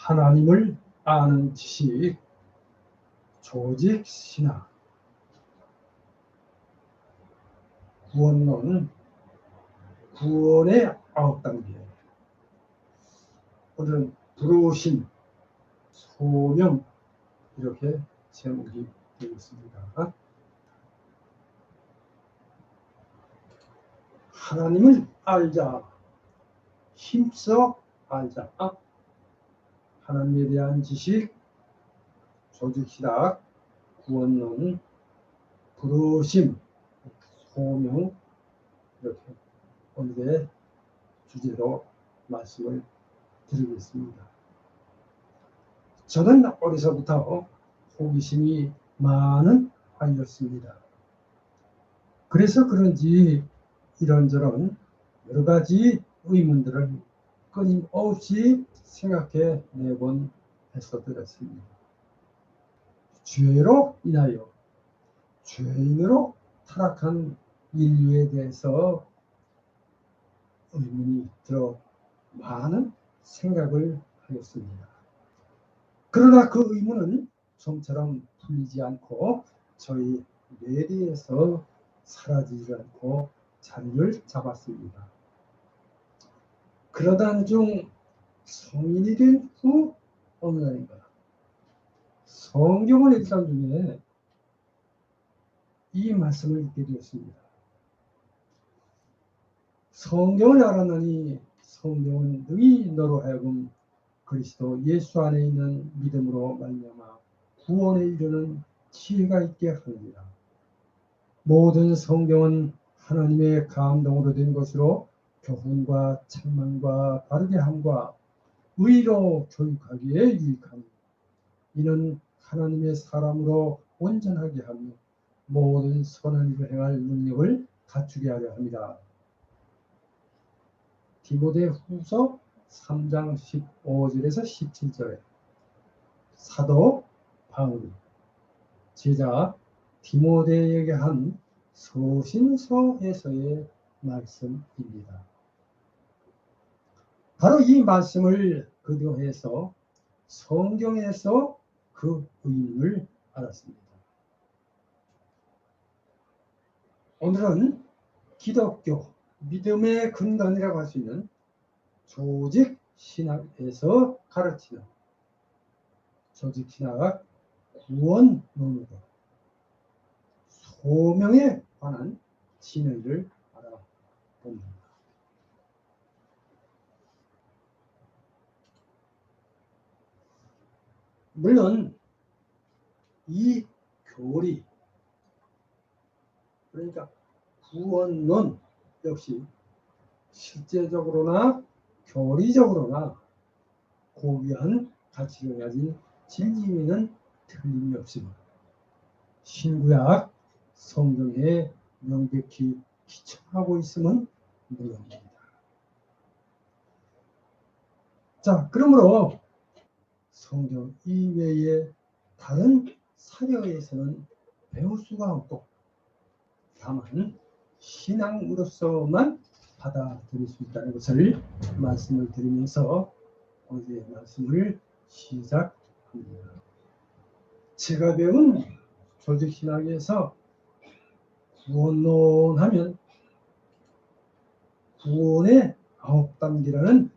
하나님을 아는 지식, 조직 신학, 구원론, 구원의 9단계. 오늘은 부르심, 소명, 이렇게 제목이 되겠습니다. 하나님을 알자, 힘써 알자. 하나님에 대한 지식, 조직신학, 구원론, 부르심, 소명, 이렇게 오늘의 주제로 말씀을 드리겠습니다. 저는 어려서부터 호기심이 많은 아이였습니다. 그래서 그런지 이런저런 여러 가지 의문들을 끊임없이 생각해 내곤 했었더랬습니다. 죄로 인하여 죄인으로 타락한 인류에 대해서 의문이 들어 많은 생각을 하였습니다. 그러나 그 의문은 좀처럼 풀리지 않고 저희 뇌리에서 사라지지 않고 자리를 잡았습니다. 그러던 중 성인이 된 후 어느 날인가 성경을 읽던 중에 이 말씀을 읽게 되었습니다. 성경을 알았느니 성경은 능히 너로 하여금 그리스도 예수 안에 있는 믿음으로 말미암아 구원에 이르는 지혜가 있게 하느니라. 모든 성경은 하나님의 감동으로 된 것으로 교훈과 책망과 바르게 함과 의로 교육하기에 유익하니 이는 하나님의 사람으로 온전하게 하며 모든 선한 일을 행할 능력을 갖추게 하려 합니다. 디모데후서 3장 15절에서 17절에 사도 바울이 제자 디모데에게 한 서신서에서의 말씀입니다. 바로 이 말씀을 근거해서 성경에서 그 의미를 알았습니다. 오늘은 기독교 믿음의 근간이라고 할 수 있는 조직 신학에서 가르치는 조직 신학 구원론으로 소명에 관한 진리를 알아봅니다. 물론 이 교리, 그러니까 구원론 역시 실제적으로나 교리적으로나 고귀한 가치를 가진 진리는 틀림이 없습니다. 신구약 성경에 명백히 기초하고 있음은 물론입니다. 자, 그러므로 성경 이외의 다른 사려에서는 배울 수가 없고 다만 신앙으로서만 받아들일 수 있다는 것을 말씀을 드리면서 오늘의 말씀을 시작합니다. 제가 배운 조직신학에서 구원론 하면 구원의 9단계라는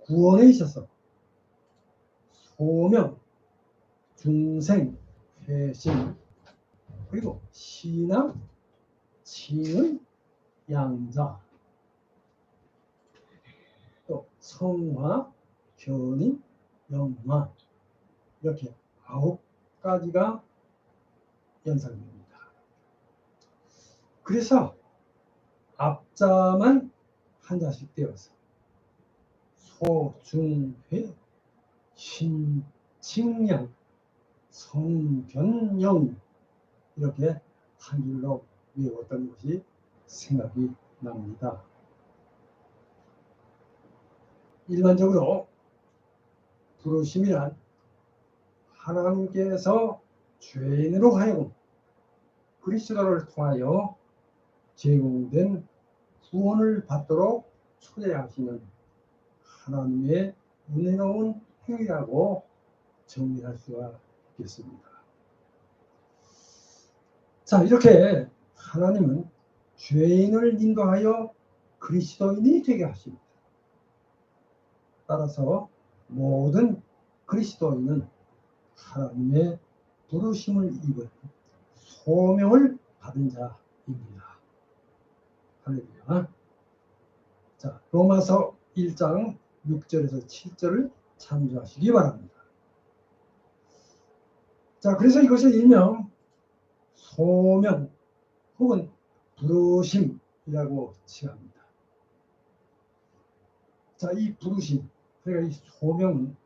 구원에 있어서 소명, 중생, 회심, 그리고 신앙, 칭의, 양자, 또 성화, 견인, 영화, 이렇게 9가지가 연상됩니다. 그래서 앞자만 한 자씩 떼어서 소, 중, 회, 신, 칭양, 성, 견, 영, 이렇게 한 줄로 외웠던 것이 생각이 납니다. 일반적으로 부르심이란 하나님께서 죄인으로 하여금 그리스도를 통하여 제공된 구원을 받도록 초대하시는 하나님의 은혜로운 행위라고 정리할 수가 있겠습니다. 자, 이렇게 하나님은 죄인을 인도하여 그리스도인이 되게 하십니다. 따라서 모든 그리스도인은 하나님의 부르심을 입은 소명을 받은 자입니다. 할렐루야. 자, 로마서 1장 6절에서 7절을 참조하시기 바랍니다. 자, 그래서 이것을 일명 소명 혹은 부르심이라고 칭합니다. 자, 이 부르심, 그러니까 이 소명은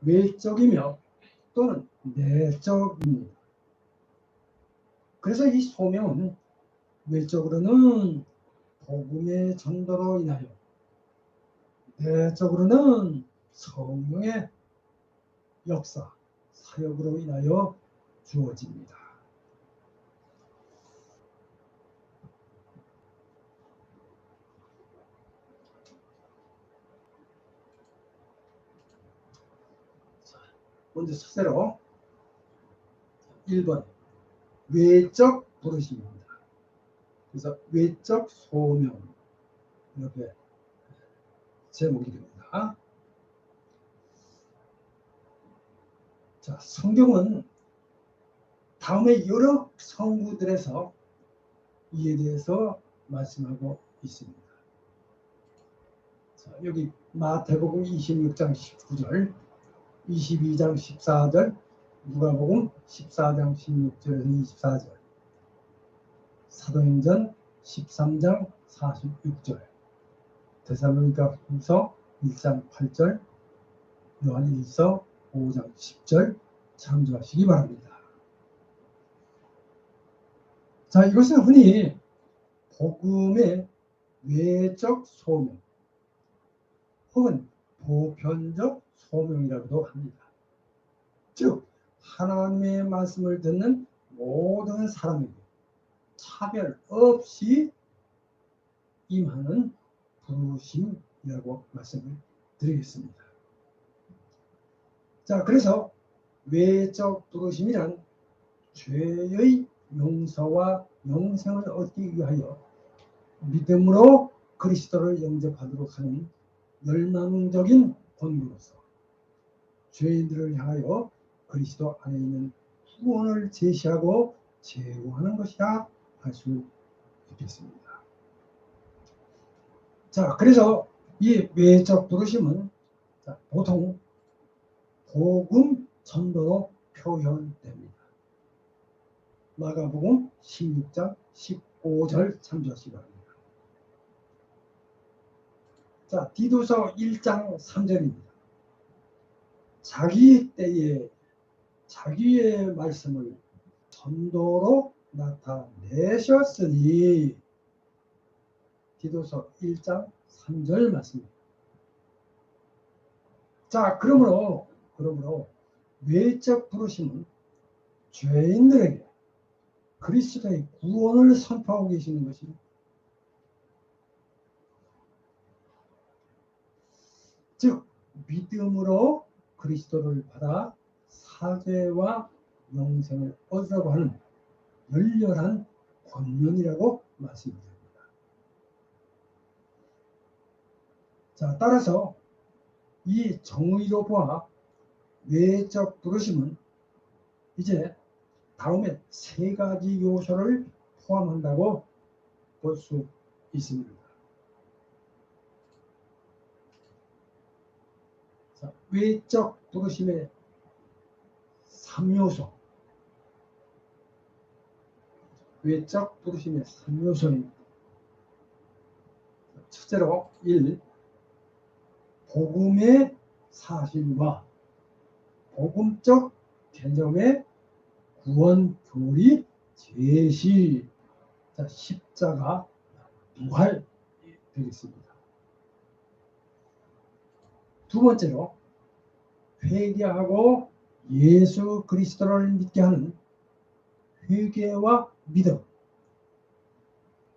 외적이며 또는 내적입니다. 그래서 이 소명은 외적으로는 복음의 전도로 인하여, 내적으로는 성령의 역사, 사역으로 인하여 주어집니다. 먼저 첫째로 1번 외적 부르심입니다. 그래서 외적 소명 이렇게 제목이 됩니다. 자, 성경은 다음에 여러 성구들에서 이에 대해서 말씀하고 있습니다. 자, 여기 마태복음 26장 19절, 22장 14절, 누가복음 14장 16절에서 24절, 사도행전 13장 46절, 데살로니가 후서 1장 8절, 요한일서 5장 10절 참조하시기 바랍니다. 자, 이것은 흔히 복음의 외적 소명 혹은 보편적 소명이라고도 합니다. 즉 하나님의 말씀을 듣는 모든 사람에게 차별 없이 임하는 부르심이라고 말씀을 드리겠습니다. 자, 그래서 외적 부르심이란 죄의 용서와 영생을 얻기 위하여 믿음으로 그리스도를 영접하도록 하는 열망적인 권고로서 죄인들을 향하여 그리스도 안에 있는 구원을 제시하고 제공하는 것이라 할 수 있겠습니다. 자, 그래서 이 외적 부르심은 보통 복음 전도로 표현됩니다. 마가복음 16장 15절 참조하시기 바랍니다. 자, 디도서 1장 3절입니다. 자기 때에 자기의 말씀을 전도로 나타내셨으니, 디도서 1장 3절 말씀입니다. 자, 그러므로 외적 부르심은 죄인들에게 그리스도의 구원을 선포하고 계시는 것입니다. 즉 믿음으로 그리스도를 받아 사죄와 영생을 얻으라고 하는 열렬한 권면이라고 말씀드립니다. 자, 따라서 이 정의로 보아 외적 부르심은 이제 다음에 세 가지 요소를 포함한다고 볼 수 있습니다. 자, 외적 부르심의 3요소. 외적 부르심의 3요소입니다. 첫째로 1. 복음의 사실과 복음적 개념의 구원 교리 제시. 자, 십자가 부활 되겠습니다. 두 번째로 회개하고 예수 그리스도를 믿게 하는 회개와 믿음,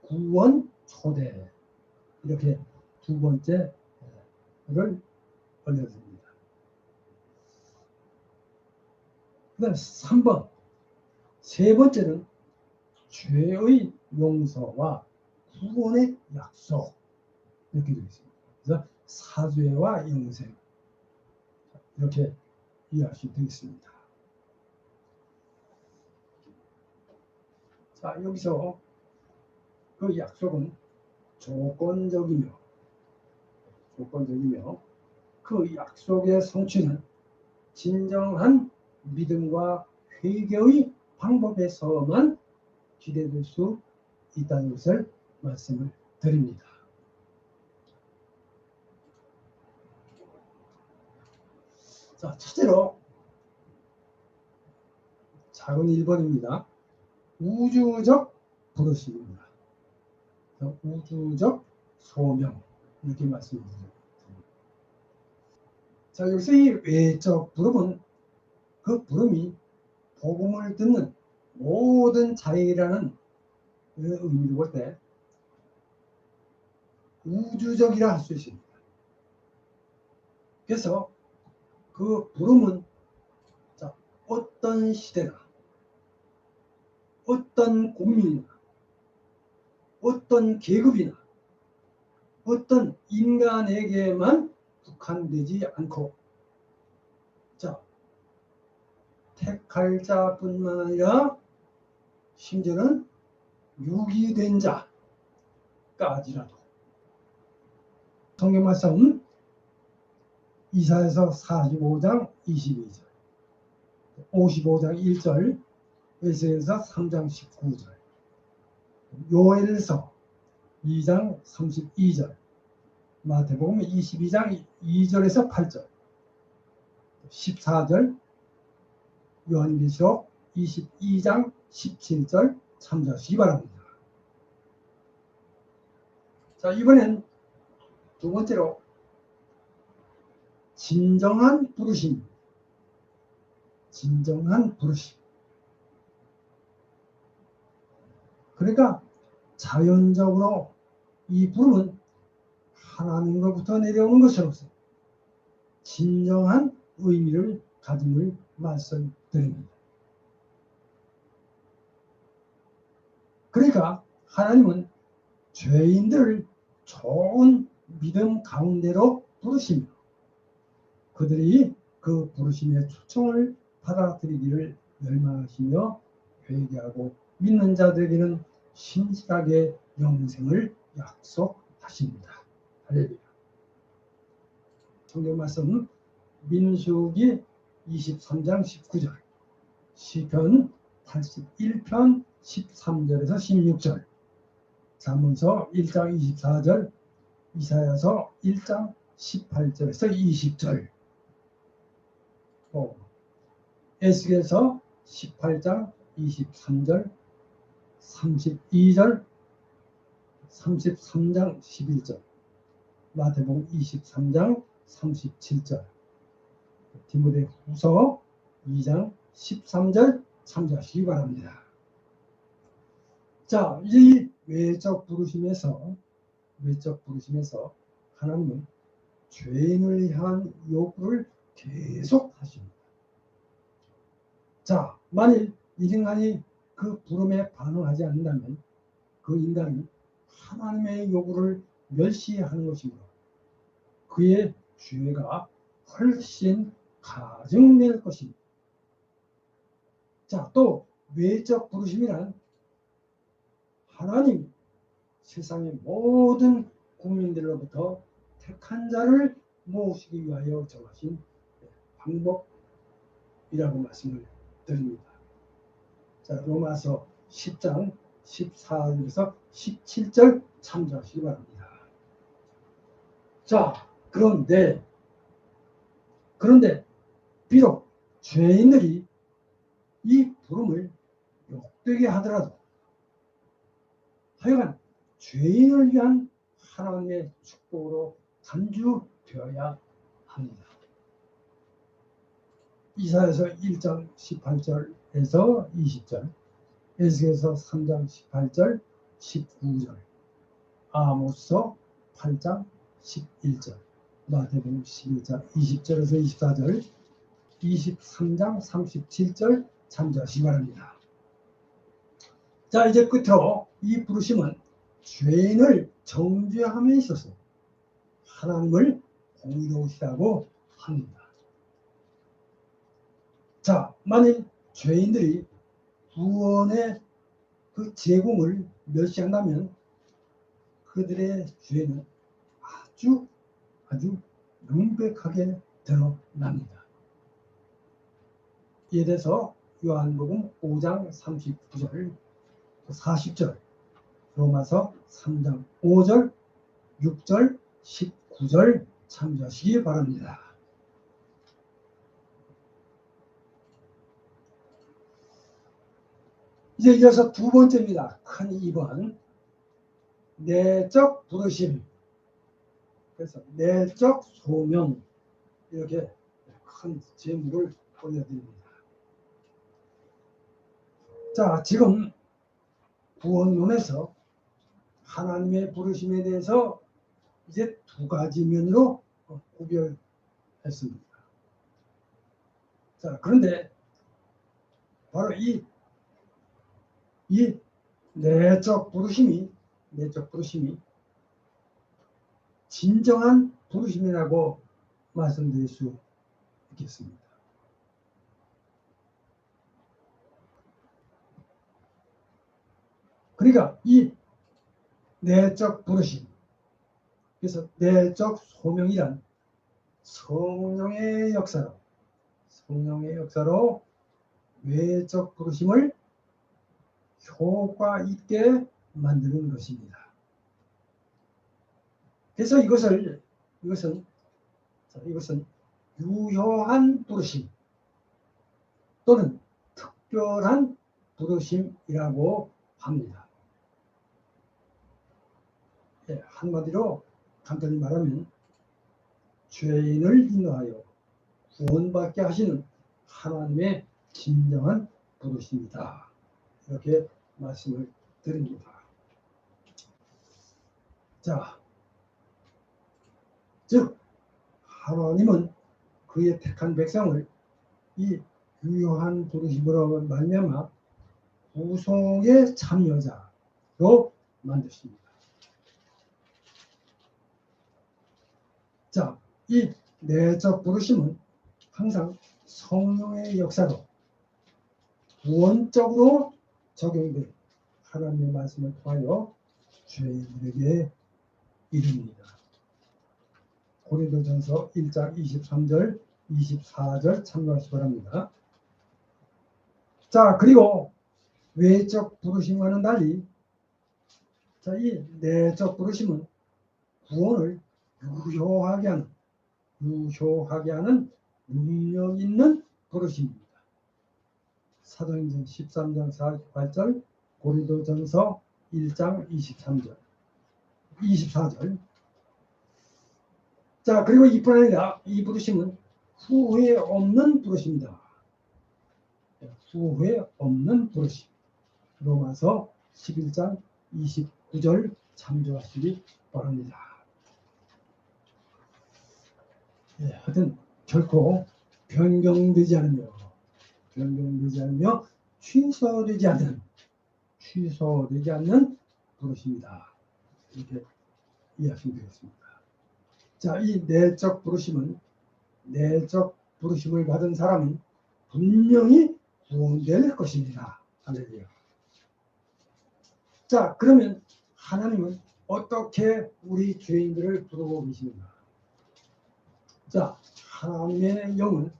구원 초대, 이렇게 두 번째를 올려드립니다. 그 다음 3번. 세 번째는 죄의 용서와 구원의 약속. 이렇게 되어 있습니다. 그래서 사죄와 영생. 이렇게 이해하시면 되겠습니다. 자, 여기서 그 약속은 조건적이며 그 약속의 성취는 진정한 믿음과 회개의 방법에서만 기대될 수 있다는 것을 말씀을 드립니다. 자, 첫째로 작은 1번입니다. 우주적 부르심입니다. 우주적 소명 이렇게 말씀드립니다. 자, 여기서 이 외적 부름은 그 부름이 복음을 듣는 모든 자에게라는 의미로 볼 때 우주적이라 할 수 있습니다. 그래서 그 부름은 자, 어떤 시대나 어떤 국민이나 어떤 계급이나 어떤 인간에게만 국한되지 않고 자, 택할 자뿐만 아니라 심지어는 유기된 자까지라도 성경 말씀 이사야서 45장 22절 55장 1절 에스겔서 3장 19절 요엘서 2장 32절 마태복음 22장 2절에서 8절 14절 요한계시록 22장 17절 참조하시기 바랍니다. 자, 이번엔 두 번째로 진정한 부르심. 그러니까 자연적으로 이 부름은 하나님으로부터 내려오는 것으로서 진정한 의미를 가짐을 말씀드립니다. 그러니까 하나님은 죄인들을 좋은 믿음 가운데로 부르시며 그들이 그 부르심의 초청을 받아들이기를 열망하시며 회개하고 믿는 자들에게는 신실하게 영생을 약속하십니다. 할렐루야. 성경 말씀은 민수기 23장 19절, 시편 81편 13절에서 16절, 잠언서 1장 24절, 이사야서 1장 18절에서 20절, 에스겔서 18장 23절, 32절, 33장 11절, 마태복음 23장 37절, 디모데후서 2장 13절 참조하시기 바랍니다. 자, 이 외적 부르심에서 하나님은 죄인을 향한 요구를 계속 하십니다. 자, 만일 이 인간이 그 부름에 반응하지 않는다면 그 인간이 하나님의 요구를 멸시하는 것이므로 그의 죄가 훨씬 가증될 것입니다. 자, 또 외적 부르심이란 하나님 세상의 모든 국민들로부터 택한 자를 모으시기 위하여 정하신 방법이라고 말씀을 드립니다. 자, 로마서 10장 14절에서 17절 참조하시기 바랍니다. 자, 그런데 비록 죄인들이 이 부름을 욕되게 하더라도 하여간 죄인을 위한 하나님의 축복으로 간주되어야 합니다. 이사야서 1장 18절에서 20절, 에스겔서 3장 18절, 19절, 아모스서 8장 11절, 마태복음 12장 20절에서 24절, 23장 37절 참조하시기 바랍니다. 자, 이제 끝으로 이 부르심은 죄인을 정죄함에 있어서 하나님을 공의로우시다고 합니다. 자, 만일 죄인들이 구원의 그 제공을 멸시한다면 그들의 죄는 아주 명백하게 드러납니다. 이에 대해서 요한복음 5장 39절, 40절, 로마서 3장 5절, 6절, 19절 참조하시기 바랍니다. 이제 이어서 두 번째입니다. 큰 2번. 내적 부르심. 그래서 내적 소명. 이렇게 큰 제목을 올려드립니다. 자, 지금 구원론에서 하나님의 부르심에 대해서 이제 두 가지 면으로 구별했습니다. 자, 그런데 바로 이 내적 부르심이 진정한 부르심이라고 말씀드릴 수 있겠습니다. 그러니까 이 내적 부르심, 그래서 내적 소명이란 성령의 역사로 외적 부르심을 효과 있게 만드는 것입니다. 그래서 이것은 유효한 부르심 또는 특별한 부르심이라고 합니다. 예, 한마디로 간단히 말하면 죄인을 인도하여 구원받게 하시는 하나님의 진정한 부르심이다. 이렇게 말씀을 드립니다. 자, 즉 하나님은 그의 택한 백성을 이 유효한 부르심으로 말미암아 구속의 참여자로 만드십니다. 자, 이 내적 부르심은 항상 성령의 역사로 구원적으로 적용된 하나님의 말씀을 통하여 죄인들에게 이릅니다. 고린도전서 1장 23절, 24절 참고하시기 바랍니다. 자, 그리고 외적 부르심과는 달리 자, 이 내적 부르심은 구원을 유효하게 하는 능력 있는 부르심입니다. 사도행전 13장 48절, 고린도전서 1장 23절, 24절. 자, 그리고 이뿐 아니라 이 부르심은 후회 없는 부르심이다. 후회 없는 부르심. 로마서 11장 29절 참조하시기 바랍니다. 예, 하여튼 결코 변경되지 않으며 취소되지 않는 부르심이다. 이렇게 이해하시면 되겠습니다. 자, 이 내적 부르심을 받은 사람은 분명히 구원될 것입니다. 할렐루야. 자, 그러면 하나님은 어떻게 우리 죄인들을 부르고 계시는가? 자, 하나님의 영은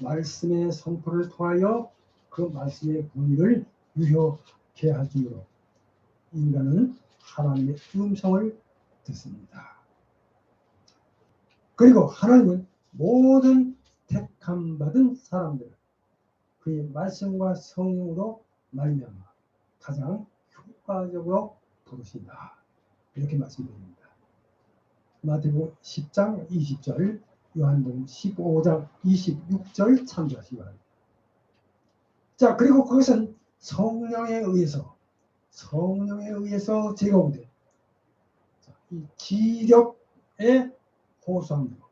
말씀의 선포를 통하여 그 말씀의 권위를 유효케 하심으로 인간은 하나님의 음성을 듣습니다. 그리고 하나님은 모든 택함 받은 사람들을 그의 말씀과 성령으로 말미암아 가장 효과적으로 부르신다. 이렇게 말씀드립니다. 마태복음 10장 20절, 요한복음 15장 26절 참조하시기 바랍니다. 자, 그리고 그것은 성령에 의해서 제공된 이 기력의 호소합니다.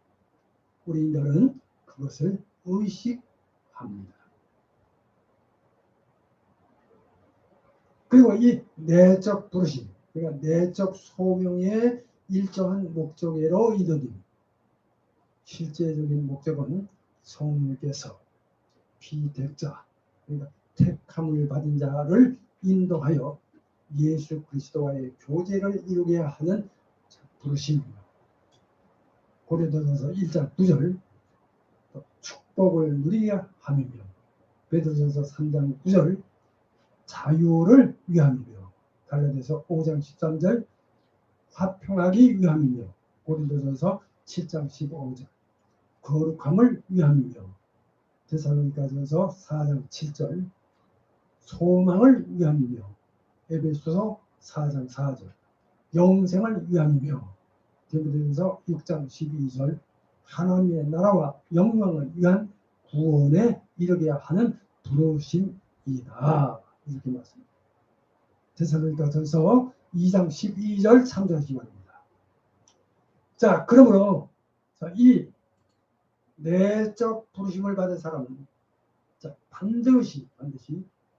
우리들은 그것을 의식합니다. 그리고 이 내적 부르심, 그러니까 내적 소명의 일정한 목적으로 이르니 실제적인 목적은 성령께서 비택자, 그러니까 택함을 받은 자를 인도하여 예수 그리스도와의 교제를 이루게 하는 부르심입니다. 고린도전서 1장 9절 축복을 누리게 함이며 베드로전서 3장 9절 자유를 위함이며 갈라디아서 5장 13절 화평하기 위함이며 고린도전서 7장 15절 거룩함을 위함이며 데살로니가전서 4장 7절 소망을 위함이며 에베소서 4장 4절 영생을 위함이며 디모데전서 6장 12절 하나님의 나라와 영광을 위한 구원에 이르게 하는 부르심이다. 이렇게 말씀합니다. 데살로니가전서 2장 12절 참조하시기 바랍니다. 자, 그러므로 이 내적 부르심을 받은 사람은 반드시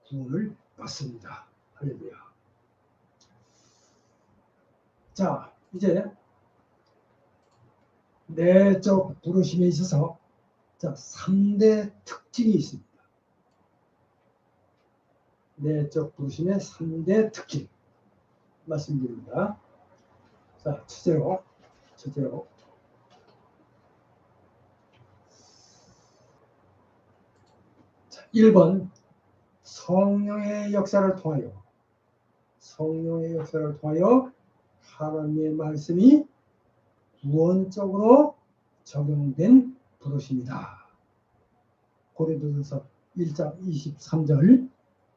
구원을 받습니다. 할렐루야. 자, 이제 내적 부르심에 있어서 3대 특징이 있습니다. 내적 부르심의 3대 특징 말씀드립니다. 자, 첫째로 1번 성령의 역사를 통하여 하나님의 말씀이 구원적으로 적용된 부르심이다. 고린도전서 1장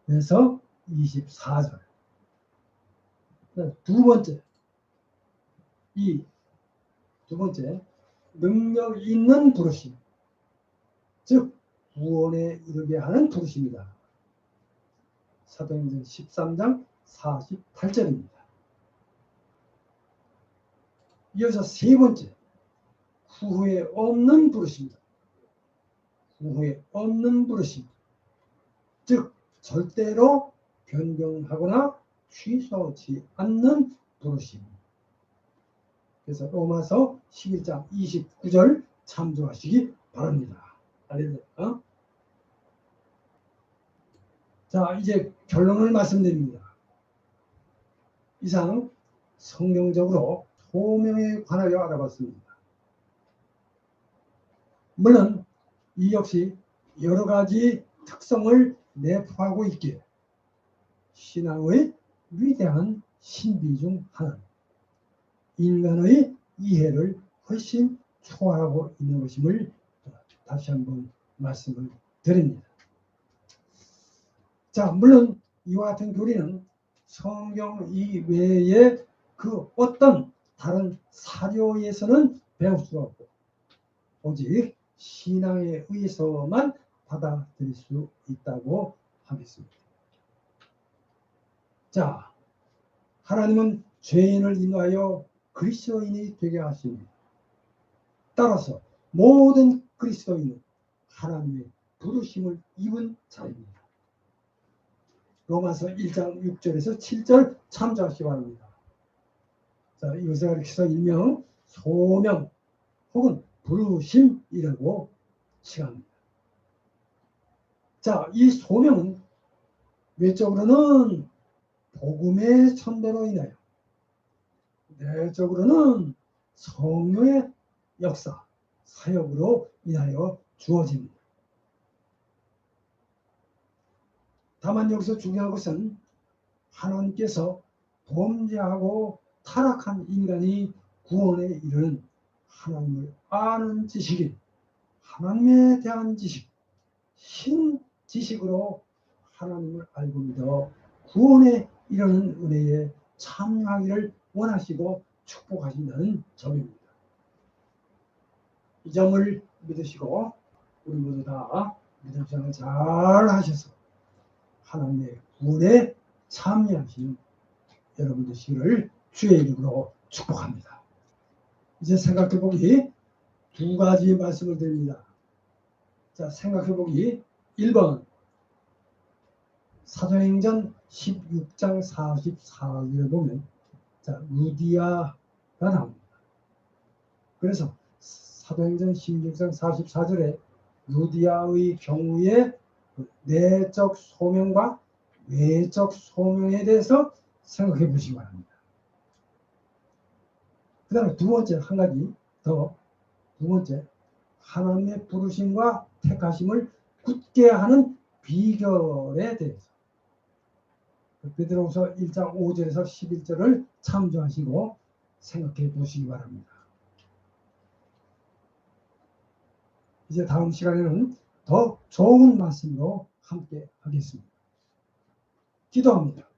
23절에서 24절. 두 번째 능력 있는 부르심, 즉 구원에 이르게 하는 부르심이다. 사도행전 13장 48절입니다. 이어서 세 번째, 후회 없는 부르심이다. 후회 없는 부르심, 즉 절대로 변경하거나 취소하지 않는 부르심. 그래서 로마서 11장 29절 참조하시기 바랍니다. 알겠습니까? 자, 이제 결론을 말씀드립니다. 이상 성경적으로 소명에 관하여 알아봤습니다. 물론 이 역시 여러 가지 특성을 내포하고 있기에 신앙의 위대한 신비 중 하나, 인간의 이해를 훨씬 초월하고 있는 것임을 다시 한번 말씀을 드립니다. 자, 물론 이와 같은 교리는 성경 이외에 그 어떤 다른 사료에서는 배울 수가 없고 오직 신앙에 의해서만 받아들일 수 있다고 하겠습니다. 자, 하나님은 죄인을 인하여 그리스도인이 되게 하십니다. 따라서 모든 그리스도인은 하나님의 부르심을 입은 자입니다. 로마서 1장 6절에서 7절 참조하시기 바랍니다. 자, 이것을 가리켜서 일명 소명 혹은 부르심이라고 칭합니다. 자, 이 소명은 외적으로는 복음의 선배로 인하여, 내적으로는 성령의 역사, 사역으로 인하여 주어집니다. 다만 여기서 중요한 것은 하나님께서 범죄하고 타락한 인간이 구원에 이르는 하나님을 아는 지식인, 하나님에 대한 지식, 신지식으로 하나님을 알고 믿어 구원에 이르는 은혜에 참여하기를 원하시고 축복하신다는 점입니다. 이 점을 믿으시고 우리 모두 다 믿음 생활 잘 하셔서 하나님의 구원에 참여하시는 여러분 되시기를 주의 이름으로 축복합니다. 이제 생각해보기 두 가지 말씀을 드립니다. 자, 생각해보기 1번 사도행전 16장 44절에 보면 자, 루디아가 나옵니다. 그래서 사도행전 16장 44절에 루디아의 경우에 내적 소명과 외적 소명에 대해서 생각해 보시기 바랍니다. 그 다음에 두 번째 한 가지 더, 두 번째 하나님의 부르심과 택하심을 굳게 하는 비결에 대해서 베드로후서 1장 5절에서 11절을 참조하시고 생각해 보시기 바랍니다. 이제 다음 시간에는 더 좋은 말씀으로 함께 하겠습니다. 기도합니다.